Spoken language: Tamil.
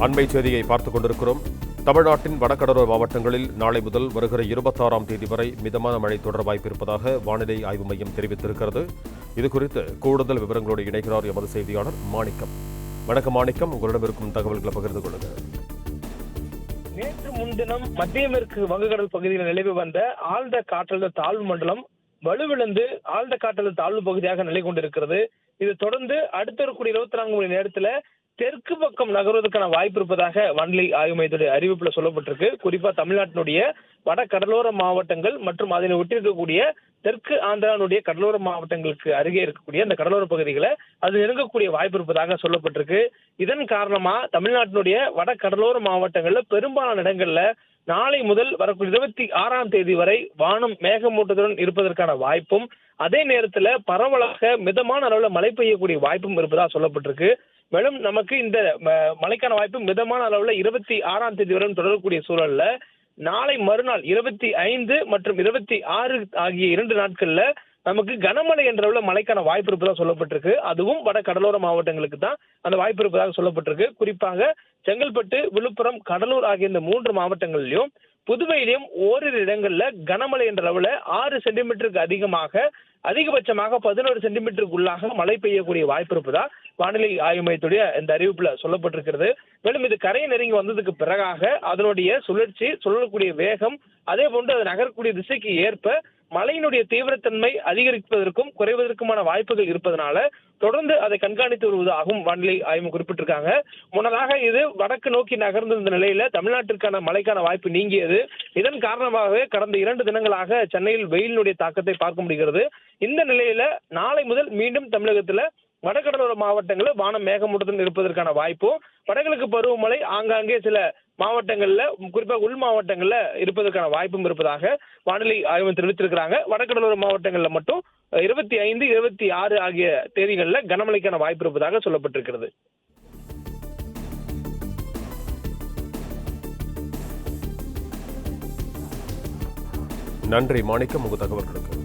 அண்மை செய்தியை பார்த்துக் கொண்டிருக்கிறோம். தமிழ்நாட்டின் வடகடலோர மாவட்டங்களில் நாளை முதல் வருகிற 26ஆம் தேதி வரை மிதமான மழை தொடர வாய்ப்பிருப்பதாக வானிலை ஆய்வு மையம் தெரிவித்திருக்கிறது. இதுகுறித்து கூடுதல் விவரங்களோடு இணைகிறார் எமது செய்தியாளர் மாணிக்கம். வணக்கம் மாணிக்கம், உங்களிடம் இருக்கும் தகவல்களை பகிர்ந்து கொள்ளுங்கள். நேற்று முன்தினம் மத்திய மேற்கு வங்கக்கடல் பகுதியில் நிலவி வந்த ஆழ்ந்த காற்றழுத்த தாழ்வு மண்டலம் வலுவிழந்து ஆழ்ந்த காற்றழுத்த தாழ்வு பகுதியாக நிலை கொண்டிருக்கிறது. இது தொடர்ந்து அடுத்த வரக்கூடிய 24 மணி நேரத்துல தெற்கு பக்கம் நகர்வதற்கான வாய்ப்பு இருப்பதாக வானிலை ஆய்வு மையத்துடைய அறிவிப்புல சொல்லப்பட்டிருக்கு. குறிப்பா தமிழ்நாட்டினுடைய வட கடலோர மாவட்டங்கள் மற்றும் அதனை ஒட்டியிருக்கக்கூடிய தெற்கு ஆந்திராவுடைய கடலோர மாவட்டங்களுக்கு அருகே இருக்கக்கூடிய அந்த கடலோர பகுதிகளை அது நெருங்கக்கூடிய வாய்ப்பு இருப்பதாக சொல்லப்பட்டிருக்கு. இதன் காரணமா தமிழ்நாட்டினுடைய வட கடலோர மாவட்டங்கள்ல பெரும்பாலான இடங்கள்ல நாளை முதல் வரக்கூடிய 26ஆம் தேதி வரை வானம் மேகமூட்டத்துடன் இருப்பதற்கான வாய்ப்பும், அதே நேரத்துல பரவலாக மிதமான அளவுல மழை பெய்யக்கூடிய வாய்ப்பும் இருப்பதாக சொல்லப்பட்டிருக்கு. மேலும் நமக்கு இந்த மழைக்கான வாய்ப்பு மிதமான அளவுல 26ஆம் தேதி வரை தொடரக்கூடிய சூழல்ல நாளை மறுநாள் 25 மற்றும் 26 ஆகிய 2 நாட்கள்ல நமக்கு கனமழை என்ற மழைக்கான வாய்ப்பு இருப்பதாக சொல்லப்பட்டிருக்கு. அதுவும் வட கடலோர மாவட்டங்களுக்கு தான் அந்த வாய்ப்பு இருப்பதாக சொல்லப்பட்டிருக்கு. குறிப்பாக செங்கல்பட்டு, விழுப்புரம், கடலூர் ஆகிய இந்த 3 மாவட்டங்களிலும் புதுவையிலும் ஓரிரு இடங்கள்ல கனமழை என்ற அளவுல 6 சென்டிமீட்டருக்கு அதிகபட்சமாக 11 சென்டிமீட்டருக்குள்ளாக மழை பெய்யக்கூடிய வாய்ப்பு இருப்பதா வானிலை ஆய்வு மையத்துடைய இந்த அறிவிப்புல சொல்லப்பட்டிருக்கிறது. மேலும் இது கரையை நெருங்கி வந்ததுக்கு பிறகாக அதனுடைய சுழற்சி, சொல்லக்கூடிய வேகம், அதே போன்று அது நகரக்கூடிய திசைக்கு ஏற்ப மழையினுடைய தீவிரத்தன்மை அதிகரிப்பதற்கும் குறைவதற்குமான வாய்ப்புகள் இருப்பதனால தொடர்ந்து அதை கண்காணித்து வருவதாகவும் வானிலை ஆய்வு குறிப்பிட்டிருக்காங்க. முன்னதாக இது வடக்கு நோக்கி நகர்ந்திருந்த நிலையில தமிழ்நாட்டிற்கான மழைக்கான வாய்ப்பு நீங்கியது. இதன் காரணமாகவே கடந்த 2 தினங்களாக சென்னையில் வெயிலினுடைய தாக்கத்தை பார்க்க முடிகிறது. இந்த நிலையில நாளை முதல் மீண்டும் தமிழகத்துல வடகடலோர மாவட்டங்களில் வானம் மேகமூட்டத்துடன் இருப்பதற்கான வாய்ப்பும், வடகிழக்கு பருவமழை ஆங்காங்கே சில மாவட்டங்கள்ல குறிப்பாக உள் மாவட்டங்கள்ல இருப்பதற்கான வாய்ப்பும் இருப்பதாக வானிலை ஆய்வு தெரிவித்திருக்கிறாங்க. வடகடலோர மாவட்டங்கள்ல மட்டும் 25, 26 ஆகிய தேதிகள்ல கனமழைக்கான வாய்ப்பு இருப்பதாக சொல்லப்பட்டிருக்கிறது. நன்றி மாணிக்கம், உங்கள் தகவல்களுக்கு.